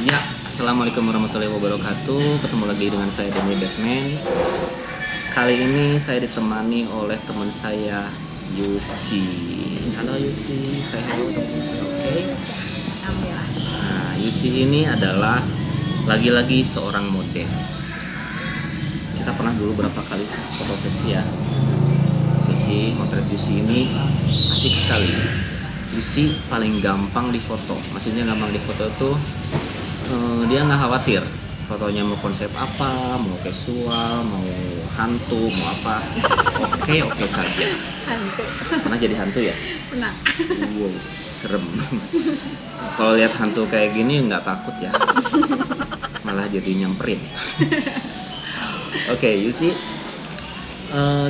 Ya, assalamualaikum warahmatullahi wabarakatuh. Ketemu lagi dengan saya Demi Batman. Kali ini saya ditemani oleh teman saya Yusi. Halo Yusi, saya halo. Oke. Alhamdulillah. Nah, Yusi ini adalah lagi-lagi seorang model. Kita pernah dulu berapa kali foto sesi ya. Sesi motret Yusi ini asik sekali. Yusi paling gampang difoto. Maksudnya gampang difoto tuh dia nggak khawatir fotonya mau konsep apa, mau casual, mau hantu, mau apa, oke saja. Hantu. Pernah jadi hantu ya? Pernah. Wow, serem. Kalau lihat hantu kayak gini nggak takut ya, malah jadi nyamperin. Oke, Yusi,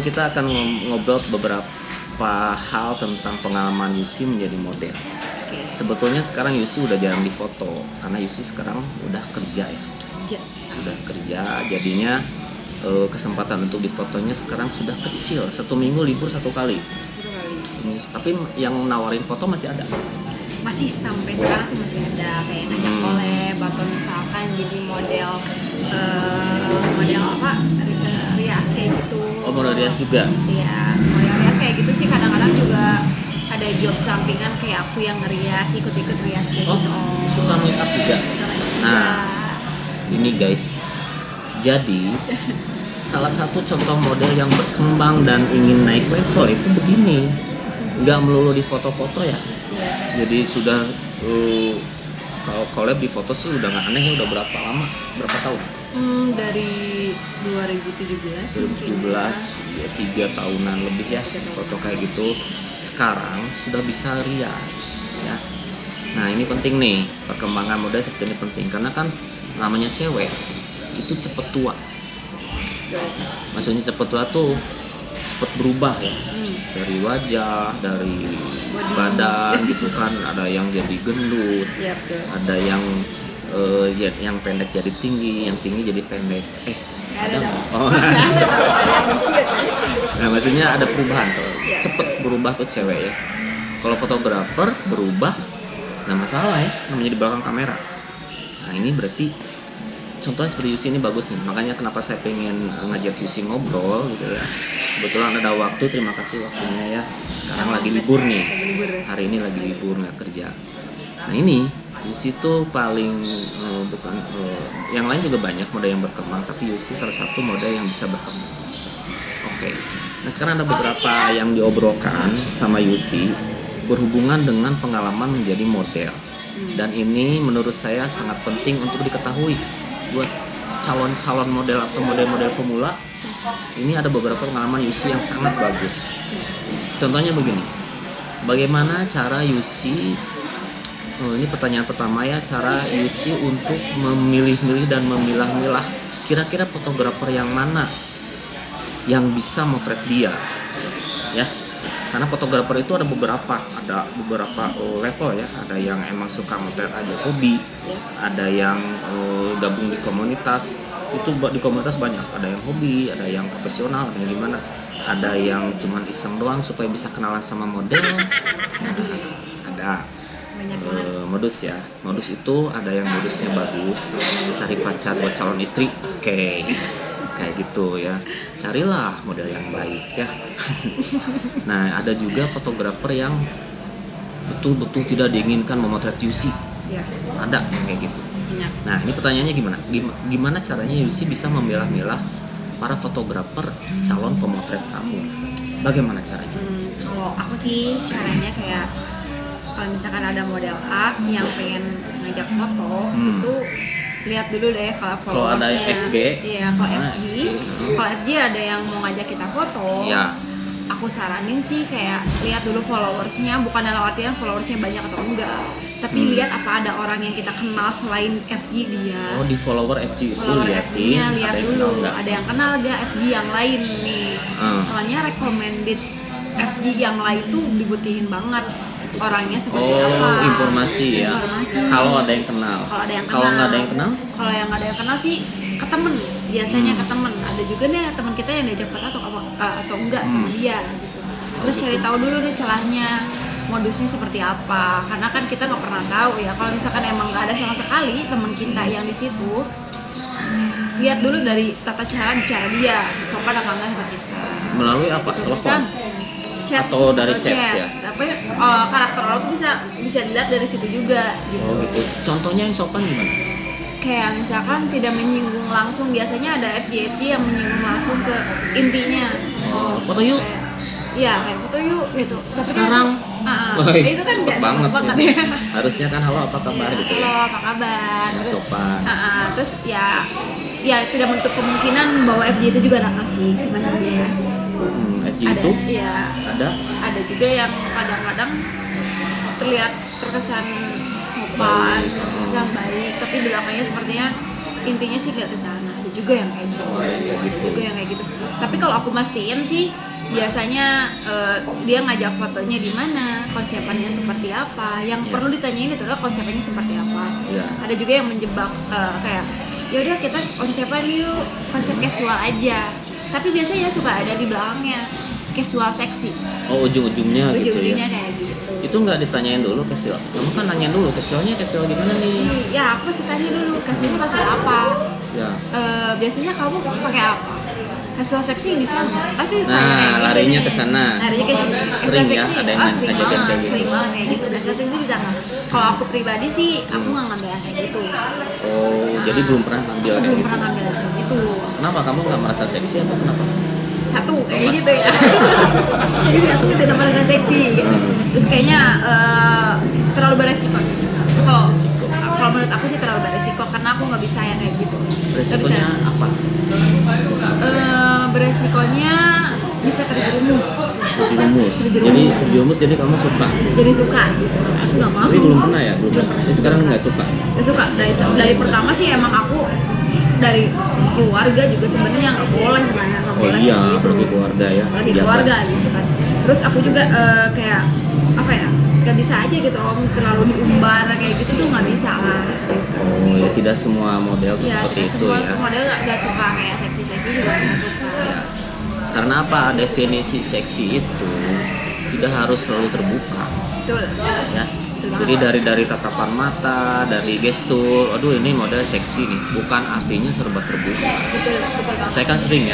kita akan ngobrol beberapa hal tentang pengalaman Yusi menjadi model. Sebetulnya sekarang Yusi udah jarang difoto karena Yusi sekarang udah kerja ya. Sudah kerja, jadinya kesempatan untuk difotonya sekarang sudah kecil. 1 minggu libur 1 kali. Tapi yang nawarin foto masih ada. Masih sampai sekarang sih masih ada kayak ngajak collab atau misalkan jadi model apa rias kayak gitu. Oh, model rias juga? Iya, model rias kayak gitu sih kadang-kadang juga ada job sampingan kayak aku yang ngerias, ikut-ikut rias kayak gitu. Suka make up juga? Nah, ini guys, jadi salah satu contoh model yang berkembang dan ingin naik level itu begini, nggak melulu di foto-foto ya. Jadi sudah kalau collab di foto sih udah nggak aneh ya. Udah berapa lama? Berapa tahun? Dari 2017 mungkin. Ya 3 tahunan lebih ya foto kayak gitu. Sekarang sudah bisa rias ya. Nah, ini penting nih, perkembangan model seperti ini penting karena kan namanya cewek itu cepet tua. Maksudnya cepet tua tuh cepet berubah ya. Dari wajah, dari badan gitu kan, ada yang jadi gendut, ada yang pendek jadi tinggi, yang tinggi jadi pendek. Nah, maksudnya ada perubahan, cepet berubah tuh cewek ya. Kalau fotografer berubah, nggak masalah ya, namanya di belakang kamera. Nah, ini berarti contohnya seperti Yusi ini bagus nih. Makanya kenapa saya pengen ngajak Yusi ngobrol gitu ya. Kebetulan ada waktu, terima kasih waktunya ya. Sekarang lagi libur nih. Hari ini lagi libur, nggak kerja. Nah, ini Yusi tuh paling yang lain juga banyak model yang berkembang, tapi Yusi salah satu model yang bisa berkembang. Oke. Nah, sekarang ada beberapa yang diobrolkan sama Yusi berhubungan dengan pengalaman menjadi model. Dan ini menurut saya sangat penting untuk diketahui buat calon-calon model atau model-model pemula. Ini ada beberapa pengalaman Yusi yang sangat bagus. Contohnya begini. Bagaimana cara Yusi ini pertanyaan pertama ya, cara Yusi untuk memilih-milih dan memilah-milah kira-kira fotografer yang mana yang bisa motret dia ya. Karena fotografer itu ada beberapa level ya. Ada yang emang suka motret aja hobi, ada yang gabung di komunitas. Itu di komunitas banyak, ada yang hobi, ada yang profesional, ada yang gimana, ada yang cuman iseng doang supaya bisa kenalan sama model. Ada modus ya. Modus itu ada yang modusnya bagus, cari pacar buat calon istri, kayak gitu ya. Carilah model yang baik ya. Nah, ada juga fotografer yang betul-betul tidak diinginkan memotret Yusi. Ada yang kayak gitu. Nah, ini pertanyaannya gimana caranya Yusi bisa memilah-milah para fotografer calon pemotret kamu? Bagaimana caranya? Kalau aku sih caranya kayak kalau misalkan ada model A yang pengen ngajak foto, itu lihat dulu deh kalau followersnya. Kalau ada FG, iya, kalau FG ada yang mau ngajak kita foto, ya. Aku saranin sih kayak lihat dulu followersnya, bukan dalam artian followersnya banyak atau enggak, tapi lihat apa ada orang yang kita kenal selain FG dia. Oh, di follower FG itu FG-nya lihat dulu, ada yang kenal gak FG yang lain nih. Soalnya recommended FG yang lain tuh dibutihin banget orangnya seperti apa. Informasi ya. Kalau ada yang kenal. Kalau nggak ada yang kenal? Kalau yang nggak ada yang kenal sih ke temen, biasanya ke temen. Ada juga nih teman kita yang diajak foto atau enggak sama dia gitu. Terus cari tahu dulu deh celahnya. modusnya seperti apa, karena kan kita nggak pernah tahu ya. Kalau misalkan emang nggak ada sama sekali teman kita yang di situ, lihat dulu dari tata cara bicara dia, sopan apa enggak sama kita. Melalui apa? Telepon? Chat atau dari chat ya? Tapi karakter orang tuh bisa dilihat dari situ juga gitu. Oh gitu. Contohnya yang sopan gimana? Kayak misalkan tidak menyinggung langsung, biasanya ada FJ yang menyinggung langsung ke intinya. Foto yuk. Iya, kayak foto yuk gitu. Tapi sekarang itu kan nggak banget ya. Harusnya kan halo apa kabar gitu ya. Halo apa kabar. Terus, sopan. Terus ya tidak menutup kemungkinan bahwa FJ itu juga anak asing sebenarnya. FJ itu? Iya. Ada juga yang kadang-kadang terlihat terkesan sopan, terkesan baik, tapi belakangnya sepertinya intinya sih nggak kesana. Ada juga yang kayak gitu. Tapi kalau aku mastiin sih biasanya dia ngajak fotonya di mana, konsepannya seperti apa. Yang perlu ditanyain itu adalah konsepannya seperti apa. Ada juga yang menjebak kayak yaudah kita konsepan yuk, konsep casual aja. Tapi biasanya suka ada di belakangnya casual seksi. Oh, ujung-ujungnya gitu ya. Kayak gitu. Itu nggak ditanyain dulu casual. Kamu kan nanya dulu casualnya casual gimana nih? Ya, aku pasti tanya dulu casual apa. Ya. Biasanya kamu pakai apa? Casual seksi bisa nggak? Pasti nah, larinya ke sana. Larinya ke sana. Sering ya, ada yang ngajakin kayak gitu. Sering banget kayak gitu. Casual seksi bisa nggak? Kalau aku pribadi sih, aku nggak ngambil yang kayak gitu. Oh, jadi belum pernah ngambil kayak gitu? Belum pernah ngambil yang kayak gitu. Kenapa kamu nggak merasa seksi atau kenapa? Satu kayak gitu ya. Jadi aku tidak merasa seksi gitu. Terus kayaknya terlalu beresiko sih. Kalau menurut aku sih terlalu beresiko karena aku nggak bisa yang kayak gitu. Resikonya apa? Beresikonya bisa terjerumus. Terjerumus jadi kamu suka? Jadi suka gitu. Aku nggak mau. Tapi belum pernah ya? Jadi sekarang nggak suka? Nggak suka. Dari pertama sih emang aku dari keluarga juga sebenarnya nggak boleh lah ya, nggak boleh iya, gitu. Apalagi keluarga ya. Apalagi keluarga gitu kan. Terus aku juga kayak apa ya? Gak bisa aja gitu om, terlalu diumbar kayak gitu tuh nggak bisa lah. Oh ya, tidak semua model tuh seperti itu ya. Semua model nggak suka kayak seksi juga nggak suka. Ya. Karena apa, definisi seksi itu tidak harus selalu terbuka. Betul. Ya. Jadi dari tatapan mata, dari gestur, aduh ini model seksi nih, bukan artinya serba terbuka. Betul. Saya kan sering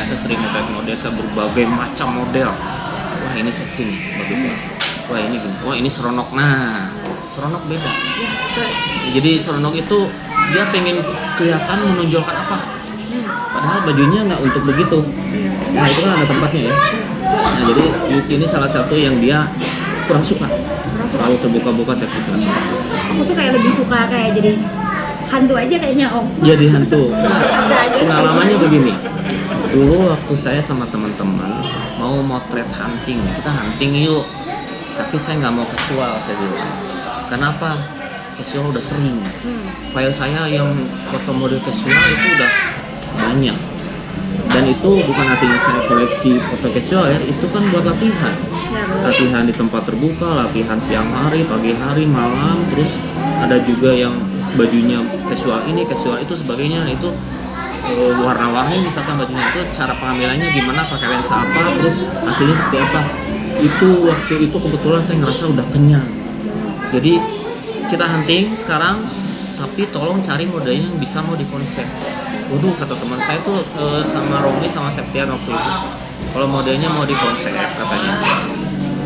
model, saya berbagai macam model. Wah ini seksi nih, bagus banget. Wah ini gini, wah ini seronok. Nah, seronok beda. Ya, betul. Jadi seronok itu dia pengen kelihatan menonjolkan apa. Padahal bajunya nggak untuk begitu. Nah itu kan ada tempatnya ya. Nah jadi Yusi ini salah satu yang dia kurang suka. Terlalu terbuka-buka seksi kurang suka. Aku tuh kayak lebih suka kayak jadi hantu aja kayaknya om. Jadi hantu. Pengalamannya begini. Dulu waktu saya sama teman-teman mau motret hunting, kita hunting yuk. Tapi saya nggak mau casual, saya bilang. Kenapa? Casual udah sering. File saya yang foto model casual itu udah banyak. Dan itu bukan artinya saya koleksi foto casual ya, itu kan buat latihan. Latihan di tempat terbuka, latihan siang hari, pagi hari, malam. Terus ada juga yang bajunya casual ini, casual itu sebagainya. Itu warna-warni misalkan bajunya itu cara pengambilannya gimana, pakai lensa apa, terus hasilnya seperti apa. Itu waktu itu kebetulan saya ngerasa udah kenyang. Jadi kita hunting sekarang, tapi tolong cari modelnya yang bisa mau dikonsep. Waduh, kata teman saya tuh sama Romi sama Septian waktu itu, kalau modelnya mau dikonsep katanya,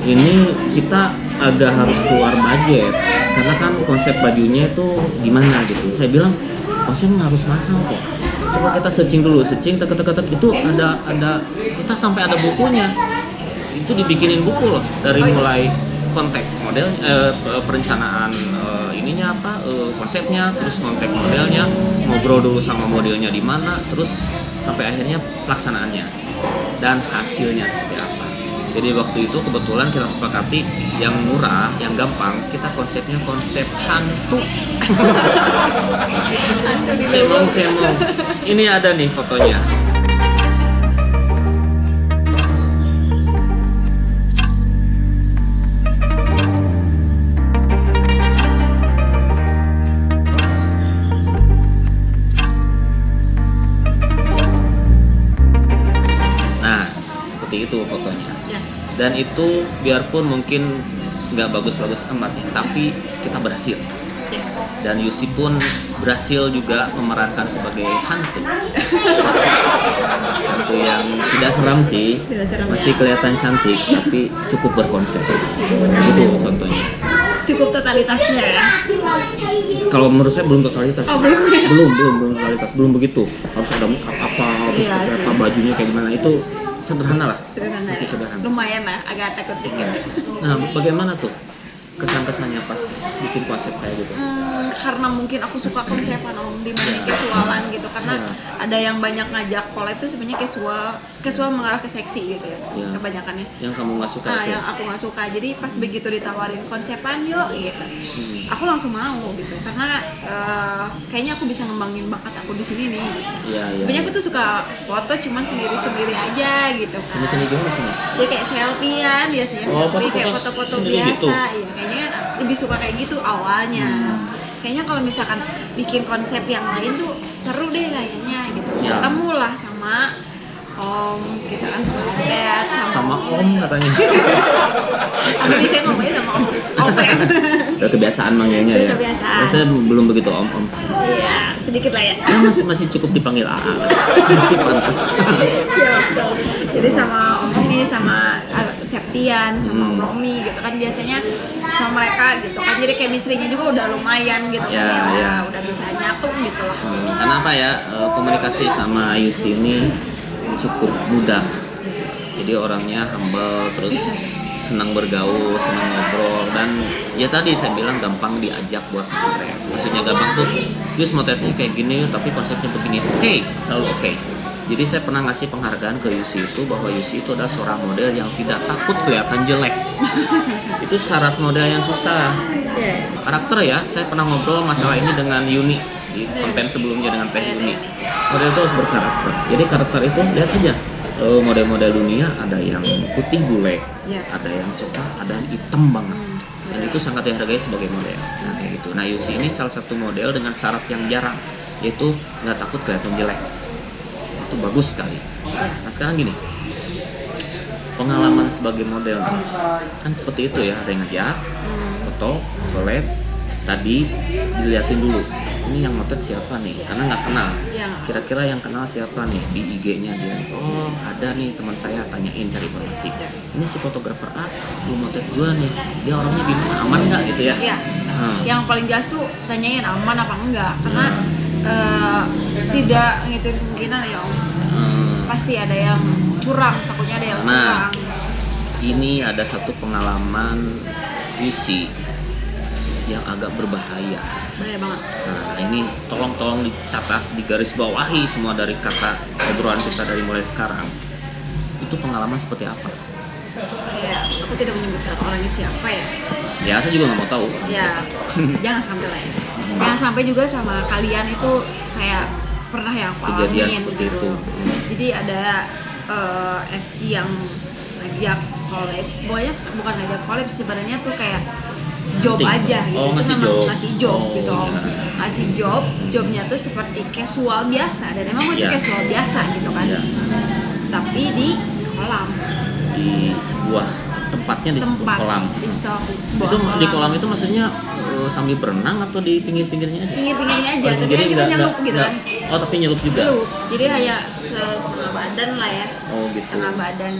ini kita agak harus keluar budget karena kan konsep bajunya itu gimana gitu. Saya bilang konsep nggak harus mahal kok. Coba kita searching dulu, tek itu ada kita sampai ada bukunya. Itu dibikinin buku loh, dari mulai kontak model, perencanaan ininya apa, konsepnya, terus kontak modelnya, ngobrol dulu sama modelnya di mana, terus sampai akhirnya pelaksanaannya dan hasilnya seperti apa. Jadi waktu itu kebetulan kita sepakati yang murah, yang gampang, kita konsepnya konsep hantu. Cemong. Ini ada nih fotonya. Itu fotonya. Yes. Dan itu biarpun mungkin nggak bagus-bagus amat ya, tapi kita berhasil. Yes. Dan Yusi pun berhasil juga memerankan sebagai hantu. Hantu yang tidak seram sih, Tidak seram, masih ya. kelihatan cantik, tapi cukup berkonsep. Itu contohnya. Cukup totalitasnya ya. Kalau menurut saya belum totalitas. Oh, belum ya? belum totalitas, belum begitu. Harus ada apa, harus Iya seperti sih. apa, bajunya kayak gimana, itu sederhana lah. Sederhana. Masih Ya. sederhana. Lumayan lah, agak takut sih. Iya. Nah, bagaimana tuh kesan-kesannya pas bikin konsep kayak gitu? Karena mungkin aku suka konsepan om dibanding casualan gitu, karena Ya. ada yang banyak ngajak collab itu sebenarnya casual mengarah ke seksi gitu ya, Ya. kebanyakannya. Yang kamu nggak suka Nah, itu? yang aku nggak suka, jadi pas begitu ditawarin konsepan yuk gitu, aku langsung mau gitu, karena kayaknya aku bisa ngembangin bakat aku di sini nih. Gitu. Iya, iya. Sebenarnya aku tuh suka foto cuman sendiri-sendiri aja gitu kan. Sini gimana sini? Dia kayak selfie-an biasanya, Oh, selfie kayak foto-foto foto-foto sendiri biasa. gitu? Iya, kayaknya lebih suka kayak gitu awalnya. Kayaknya kalau misalkan bikin konsep yang lain tuh seru deh kayaknya gitu. Ya. Ketemulah sama Om, kita kan sama Dad, Sama Om katanya. Aku bisa ngomongnya sama Om ya. Udah kebiasaan manggilnya Udah ya. kebiasaan. Saya belum begitu Om sih. Iya, sedikit lah ya. Ya, masih cukup dipanggil AA. Masih pantas. Iya, betul. Jadi sama Om Romi, sama Septian, sama Om Romi gitu kan biasanya sama mereka gitu kan, jadi chemistry-nya juga udah lumayan gitu Ya, kan ya. udah bisa nyatu gitu lah. Kenapa ya, komunikasi sama Yusi ini cukup mudah. Jadi orangnya humble, terus senang bergaul, senang ngobrol, dan ya tadi saya bilang gampang diajak buat motret. Maksudnya gampang tuh, Yus motretnya kayak gini tapi konsepnya begini, oke, selalu oke. Jadi saya pernah ngasih penghargaan ke Yusi itu bahwa Yusi itu adalah seorang model yang tidak takut kelihatan jelek. Itu syarat model yang susah. Karakter ya, saya pernah ngobrol masalah ini dengan Yuni di konten sebelumnya dengan Teh Yuni. Model itu harus berkarakter. Jadi karakter itu lihat aja, model-model dunia ada yang putih bule, Ya. ada yang coklat, ada yang hitam banget. Dan itu sangat dihargai sebagai model. Nah kayak gitu. Nah Yusi ini salah satu model dengan syarat yang jarang, yaitu nggak takut kelihatan jelek. Itu bagus sekali. Nah sekarang gini, pengalaman sebagai model kan seperti itu ya, ada yang ngajak foto, collab, tadi diliatin dulu ini yang motret siapa nih, karena nggak kenal. Ya. Kira-kira yang kenal siapa nih di IG-nya dia, oh ada nih teman saya, tanyain cari informasi, ini si fotografer A belum motret gua nih, dia orangnya gimana, aman nggak gitu ya. Iya. Yang paling jelas tuh tanyain aman apa enggak, karena tidak ngituin kemungkinan ya Om. Pasti ada yang curang, takutnya ada yang Nah. curang. Ini ada satu pengalaman Yusi yang agak berbahaya. Bahaya banget. Nah ini tolong dicatat, digaris bawahi semua dari kata obrolan kita dari mulai sekarang. Itu pengalaman seperti apa? Ya, aku tidak menyebutkan orangnya siapa ya. Ya saya juga nggak mau tahu. Ya, jangan sampai lah ya. Jangan sampai juga sama kalian itu kayak pernah yang aku Kejadian alamin seperti gitu. itu. Jadi ada FG yang ngajak collab, semuanya bukan ngajak collab sebenarnya tuh kayak job Hunting. aja gitu. Oh, Itu ngasih memang job. ngasih job Oh, gitu. iya. Ngasih jobnya tuh seperti casual biasa, dan emang itu Iya. casual biasa gitu kan. Iya. Tapi di kolam. Di sebuah tempatnya di sebuah Tempat kolam. di sebuah Itu di kolam itu maksudnya sambil berenang atau di pinggir-pinggirnya aja? pinggir-pinggirnya aja, Oh, tapi jadi kan kita nggak- nyelup gitu nggak- kan. Oh tapi nyelup juga. Nyelup. Jadi hanya setengah badan lah ya. Oh gitu. Setengah badan.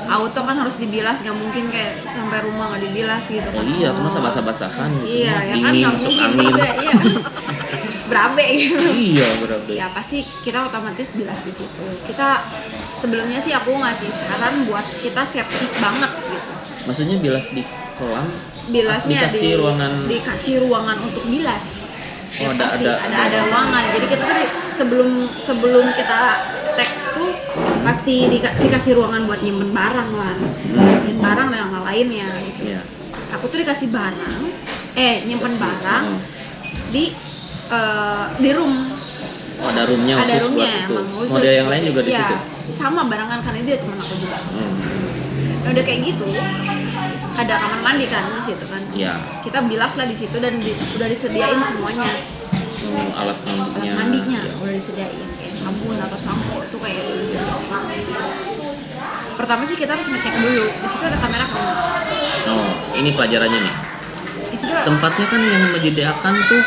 Auto kan harus dibilas, nggak mungkin kayak sampai rumah nggak dibilas gitu Oh kan. iya, itu masa basah-basahan gitu. Iya, ya kan Dingin, nggak masuk mungkin angin. juga, iya kan. Berabe gitu. Iya berarti. Ya pasti kita otomatis bilas di situ. Kita sebelumnya sih aku ngasih saran buat kita safety banget gitu. Maksudnya bilas di kolam? Bilasnya dikasih dikasih ruangan untuk bilas. Oh, Ya, pasti ada. ada ruangan. Jadi kita tuh sebelum kita tag tuh pasti dikasih ruangan buat nyimpen barang lah. Nyimpen barang dan yang lainnya gitu. Iya. Aku tuh dikasih barang, nyimpen barang Oh. di room. Oh, ada roomnya Ada khusus buat roomnya itu. emang khusus. Model yang lain juga di Iya, situ. sama barengan karena dia teman aku juga. Hmm. Nah, udah kayak gitu, ada kamar mandi kan di situ kan. Iya. Kita bilas lah di situ dan udah disediain semuanya. Alat mandinya. Alat mandinya Iya. udah disediain kayak sabun atau sampo itu kayak disediain. pertama sih kita harus ngecek dulu di situ ada kamera apa enggak. Oh, ini pelajarannya nih. Di situ Tempatnya kan yang menyediakan tuh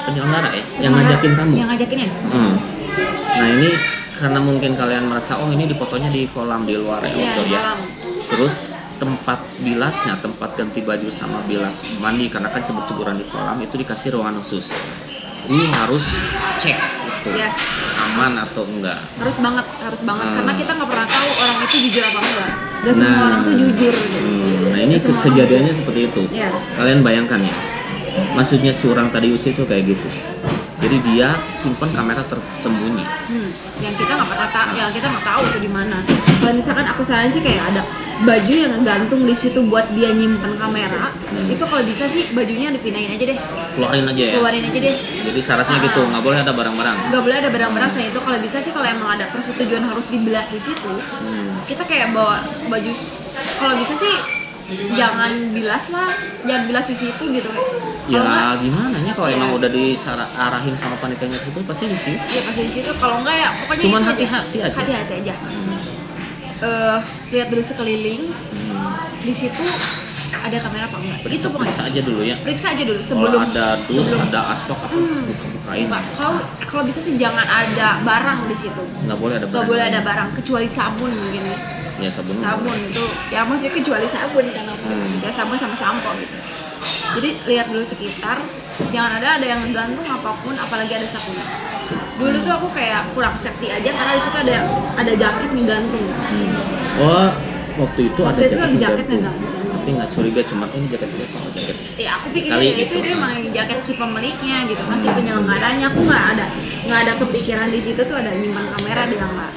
penyelenggara ya, yang ngajakin kamu. Yang ngajakin ya? Nah ini karena mungkin kalian merasa oh ini difotonya di kolam di luar ya, Iya, outdoor di ya. kolam. Terus tempat bilasnya, tempat ganti baju sama bilas mandi karena kan cebur-ceburan di kolam itu dikasih ruangan khusus. Ini harus cek itu Yes. aman atau enggak. Harus banget karena kita nggak pernah tahu orang itu jujur apa enggak. Gak semua orang tuh jujur gitu. Nah ini Gak semua kejadiannya seperti itu. Iya. Kalian bayangkan ya, maksudnya curang tadi usia itu kayak gitu. Jadi dia simpan kamera tersembunyi. Yang kita nggak pernah tahu, yang kita nggak tahu itu di mana. Kalau misalkan aku saran sih kayak ada baju yang gantung di situ buat dia nyimpan kamera, itu kalau bisa sih bajunya dipindahin aja deh, Keluarin aja ya. keluarin aja deh. Jadi syaratnya gitu, nggak boleh ada barang-barang. Nggak boleh ada barang-barang selain itu. Kalau bisa sih kalau emang ada persetujuan harus dibilas di situ, kita kayak bawa baju. Kalau bisa sih jangan bilas lah, jangan bilas di situ gitu. Kalau Ya gimana ya kalau Iya. emang udah diarahin sama panitianya ke situ pasti di situ. ya pasti di situ. Kalau enggak ya pokoknya Cuman itu hati-hati aja. Hati-hati aja. Lihat dulu sekeliling. Di situ ada kamera apa enggak? Itu pokoknya. Periksa aja dulu ya. Periksa aja dulu Kalau sebelum ada dus, sebelum- ada aspek apa buka-bukain. Pak, kalau bisa sih jangan ada barang di situ. Nggak boleh ada Nggak barang. boleh ada barang kecuali sabun mungkin ya. Ya sabun. Sabun itu ya maksudnya kecuali sabun kan ya sabun sama sampo gitu. Jadi lihat dulu sekitar, jangan ada yang gantung apapun, apalagi ada sabun. Dulu tuh aku kayak kurang safety aja karena di situ ada jaket nih gantung. Oh, waktu itu Waktu itu ada jaket gantung. gantung. Tapi nggak curiga cuma ini jaket siapa? Oh, jaket. Ya aku pikir Kali itu gitu. emang jaket si pemiliknya gitu kan, si penyelenggaranya. Aku nggak ada kepikiran di situ tuh ada nyimpan kamera, dia nggak.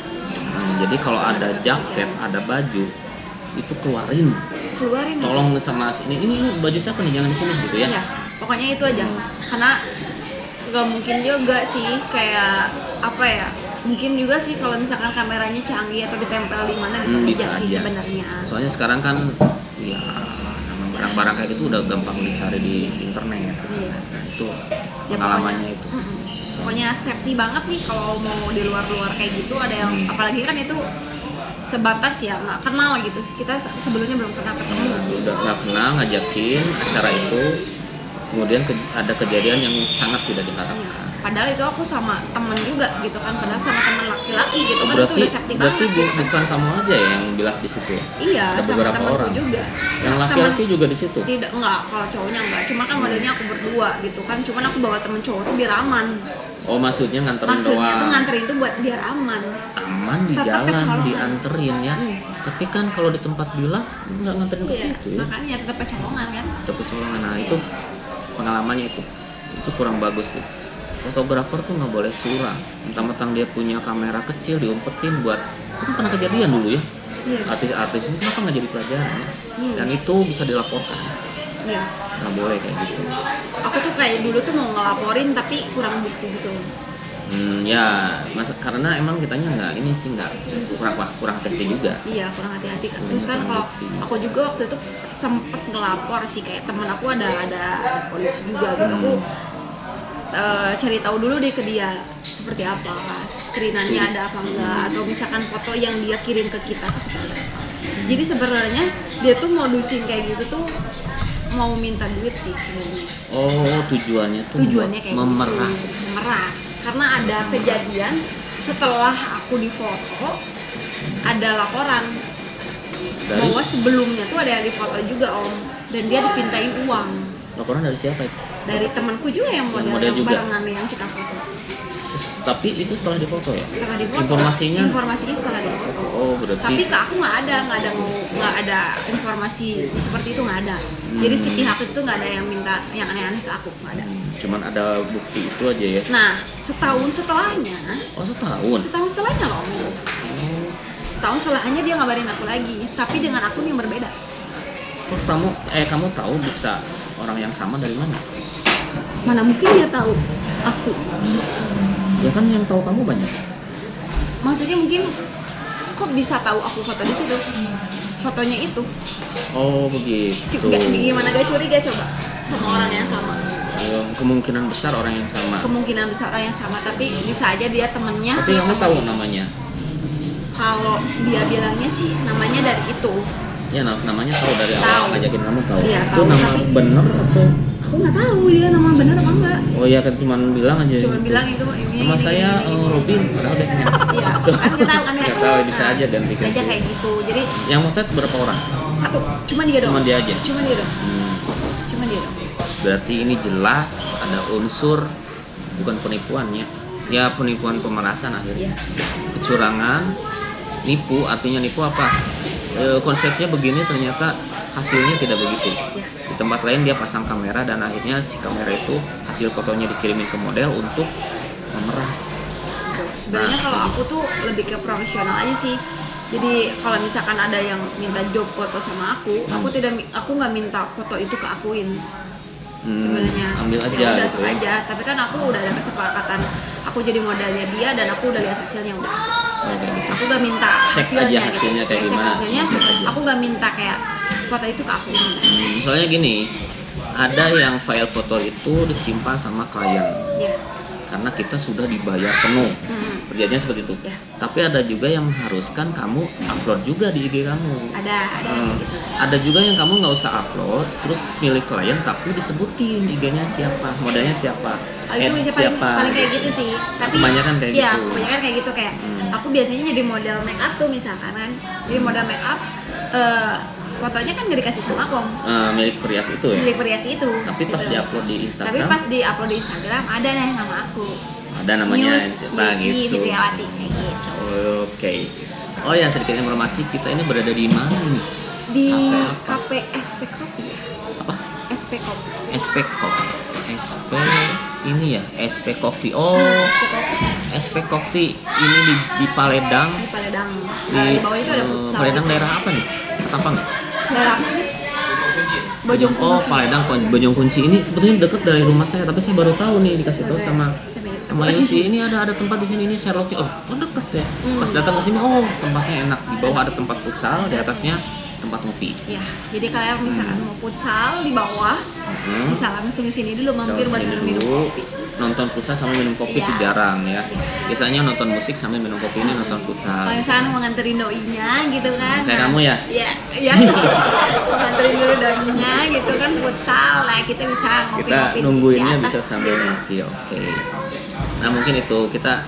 Jadi kalau ada jaket, ada baju, itu keluarin. Keluarin aja. Tolong sama ini baju siapa nih, jangan di sini gitu ya. Iya, pokoknya itu aja. Karena nggak mungkin juga sih kayak apa ya? Mungkin juga sih kalau misalkan kameranya canggih atau ditempel di mana bisa Bisa kerja sih aja. sebenarnya. Soalnya sekarang kan ya nama barang-barang kayak gitu udah gampang dicari di internet. Iya. Nah, itu Ya, pengalamannya itu. Pokoknya safety banget sih kalau mau di luar-luar kayak gitu. Ada yang apalagi kan itu sebatas ya nggak kenal gitu. Kita sebelumnya belum pernah ketemu. Udah nggak kenal ngajakin acara itu, kemudian ada kejadian yang sangat tidak diharapkan. Padahal itu aku sama temen juga gitu kan, padahal sama temen laki-laki gitu kan, itu Berarti udah safety berarti banget. Gitu. bukan kamu aja ya yang bilas di situ ya? Iya, Ada sama beberapa temenku orang juga. yang laki-laki juga di situ. Tidak, enggak, kalau cowoknya enggak. Cuma kan modelnya aku berdua gitu kan. Cuman aku bawa temen cowok tuh biar aman. Oh maksudnya nganterin Maksudnya tuh doang. nganterin tuh buat biar aman. Aman di Tetap jalan kecolongan. dianterin ya. Tapi kan kalau di tempat bilas nggak nganterin ke Iya, situ ya. makanya tetap kecolongan kan. Tapi colongan, nah itu pengalamannya itu kurang bagus tuh. Fotografer tuh nggak boleh curang. Mentang-mentang dia punya kamera kecil diumpetin buat itu pernah kejadian dulu ya. Iya. Artis-artis itu kenapa nggak jadi pelajaran ya? Dan itu bisa dilaporkan. Iya. Nggak boleh kayak gitu. Aku tuh kayak dulu tuh mau ngelaporin tapi kurang bukti gitu. Ya, karena emang kitanya nggak ini sih nggak kurang hati juga. Iya, kurang hati-hati kan. Terus kan kalau aku juga waktu itu sempet ngelapor sih, kayak temen aku ada polisi juga gitu. Aku cari tahu dulu deh ke dia seperti apa, screenannya ada apa enggak, atau misalkan foto yang dia kirim ke kita tuh seperti apa. Jadi sebenarnya dia tuh modusin kayak gitu tuh mau minta duit sih sebenarnya. Oh, tujuannya tuh Kayak memeras. gitu. Memeras. Karena ada kejadian setelah aku difoto ada laporan Dari bahwa sebelumnya tuh ada yang difoto juga Om, dan dia dipintain uang laporan dari siapa itu? dari temanku juga yang model yang juga. barengan yang kita foto. Tapi itu setelah difoto ya? Setelah difoto. Informasinya setelah difoto. Oh, berarti Tapi ke aku nggak ada informasi seperti itu, nggak ada. Jadi si pihak itu nggak ada yang minta yang aneh-aneh ke aku, nggak ada. cuman ada bukti itu aja ya. Nah, setahun setelahnya loh Om. Setahun setelahnya dia ngabarin aku lagi, tapi dengan akun yang berbeda. Kok kamu tahu bisa orang yang sama dari mana? Mana mungkin dia tahu aku. Ya kan yang tahu kamu banyak. Maksudnya mungkin kok bisa tahu aku foto di situ? Fotonya itu. Oh, begitu. Gimana gak curiga coba sama orang yang sama? Kemungkinan besar orang yang sama. Kemungkinan besar orang yang sama, tapi bisa aja dia temennya. Tapi kamu tahu namanya? Kalau dia bilangnya sih namanya dari itu. Ya namanya tahu dari awal Tahu. ngajakin kamu tahu. Iya, Itu tahu, nama tapi- bener atau? Aku nggak tahu dia nama bener apa enggak. Oh ya kan cuman bilang aja. Cuman gitu. bilang itu ini. Nama saya Robin, padahal dia punya. Iya, kan kita kan ya. Nggak tahu, bisa aja ganti Bisa aja ganti. kayak gitu. Jadi Yang motret berapa orang? satu, cuma dia doang. Cuma dia aja. Cuma dia doang. Hmm. Cuma dia doang. Berarti ini jelas ada unsur bukan penipuannya. Ya penipuan pemerasan akhirnya. Iya. Kecurangan, nipu, artinya nipu apa? Konsepnya begini ternyata hasilnya tidak begitu. Ya. Di tempat lain dia pasang kamera dan akhirnya si kamera itu hasil fotonya dikirimin ke model untuk memeras. Sebenarnya kalau aku tuh lebih ke profesional aja sih. Jadi kalau misalkan ada yang minta job foto sama aku nggak minta foto itu ke akuin. Sebenarnya ambil Ya aja udah gitu sok ya. aja. Tapi kan aku udah ada kesepakatan. Aku jadi modelnya dia dan aku udah lihat hasilnya udah. Oh, kayak gitu. Aku gak minta Cek aja hasilnya kayak Cek gimana. hasilnya, Cek aja. aku gak minta kayak foto itu ke aku. Soalnya gini, ada yang file foto itu disimpan sama klien Ya. karena kita sudah dibayar penuh. Perjanjiannya seperti itu. Ya. Tapi ada juga yang mengharuskan kamu upload juga di IG kamu. Ada gitu. Ada juga yang kamu nggak usah upload, terus milik klien tapi disebutin IG-nya siapa, modelnya siapa, Oh, itu add siapa paling kayak gitu sih. Tapi Kebanyakan kayak iya, gitu. kebanyakan kayak gitu kayak aku biasanya jadi model make up tuh misalkan kan. Jadi model make up fotonya kan gak dikasih sama aku. Milik perias itu ya. Milik perias itu. Tapi pas gitu. diupload di Instagram, Tapi pas di-upload di Instagram ada nih nama aku. ada namanya Yusi gitu. Fitriawati kayak gitu. Oke. Oh ya, sedikit informasi, kita ini berada di mana ini? Di Cafe Cafe SP Coffee ya. Apa? SP Coffee. SP Coffee. SP ini ya, SP Coffee. Oh, SP Coffee SP Coffee ini di Paledang. di Paledang. Di Di bawah itu ada futsal. Paledang daerah apa nih? Ketapang nggak? Daerah apa sih? Bojong Oh, Kunci. Paledang Bojong Kunci ini sebetulnya dekat dari rumah saya, tapi saya baru tahu nih dikasih tahu sama Yusi, ini ada tempat di sini, ini Sherlocknya. Oh, kok dekat ya? Pas datang ke sini, oh tempatnya enak. Di bawah ada tempat futsal, di atasnya tempat ngopi. Ya, jadi kalian misalkan mau futsal di bawah, bisa langsung ke sini dulu mampir buat minum kopi. Nonton futsal sambil minum kopi Iya. itu jarang ya. Biasanya nonton musik sambil minum kopi, ini nonton futsal. Kalau misalkan mau nganterin doinya gitu kan. Kayak kamu ya? Iya, iya. Mau nganterin dulu doinya gitu kan futsal, lah kita bisa ngopi-ngopi Kita di nungguinnya atas bisa sambil gitu. ngopi. Oke. Nah, mungkin itu kita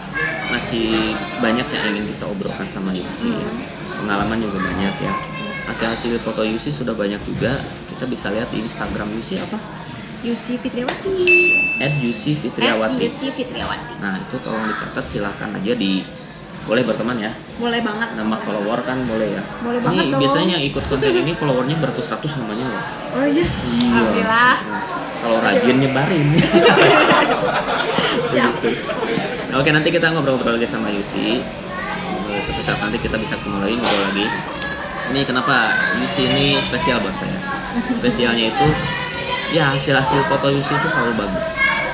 masih banyak yang ingin kita obrolkan sama Yusi. Pengalaman juga banyak ya. Hasil-hasil foto Yusi sudah banyak juga. Kita bisa lihat di Instagram Yusi apa? Yusi Fitriawati. @Yusi Fitriawati. Yusi Fitriawati. Nah, itu tolong dicatat, silakan aja boleh berteman ya. Boleh banget. Nama follower kan boleh ya. Boleh Ini banget dong. biasanya yang ikut konten ini followernya beratus-ratus namanya loh. Oh iya. Iya. Alhamdulillah. Nah, kalau rajin nyebarin. Siap. Gitu. Oke, nanti kita ngobrol-ngobrol lagi sama Yusi. Suatu saat nanti kita bisa ketemu lagi, ngobrol lagi. Ini kenapa Yusi ini spesial buat saya. Spesialnya itu ya hasil-hasil foto Yusi itu selalu bagus.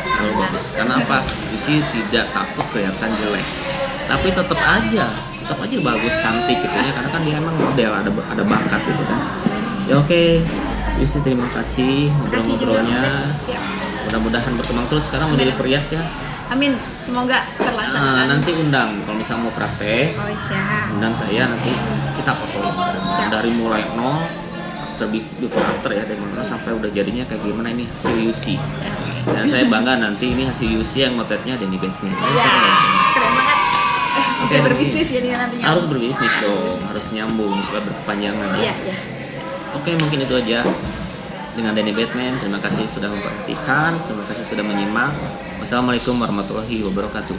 Selalu bagus. Karena apa? Yusi tidak takut kelihatan jelek. Tapi tetap aja bagus, cantik gitu ya. Karena kan dia emang model, ada bakat gitu kan. Ya oke. Yusi terima kasih Makasih juga. ngobrol-ngobrolnya. Siap. Mudah-mudahan berkembang terus sekarang menjadi perias ya. Amin. Semoga terlaksana. Nanti undang kalau misalnya mau praktek, Oh siap. undang saya nanti kita foto dari mulai nol before after ya, dari nol sampai udah jadinya kayak gimana ini hasil Yusi. Dan saya bangga nanti ini hasil Yusi yang motretnya Denny Batman. Ya, keren banget. Bisa Oke, berbisnis jadi nantinya. Harus berbisnis dong, harus nyambung supaya berkepanjangan. Iya, iya. Oke, mungkin itu aja dengan Denny Batman. Terima kasih sudah memperhatikan, terima kasih sudah menyimak. Wassalamualaikum warahmatullahi wabarakatuh.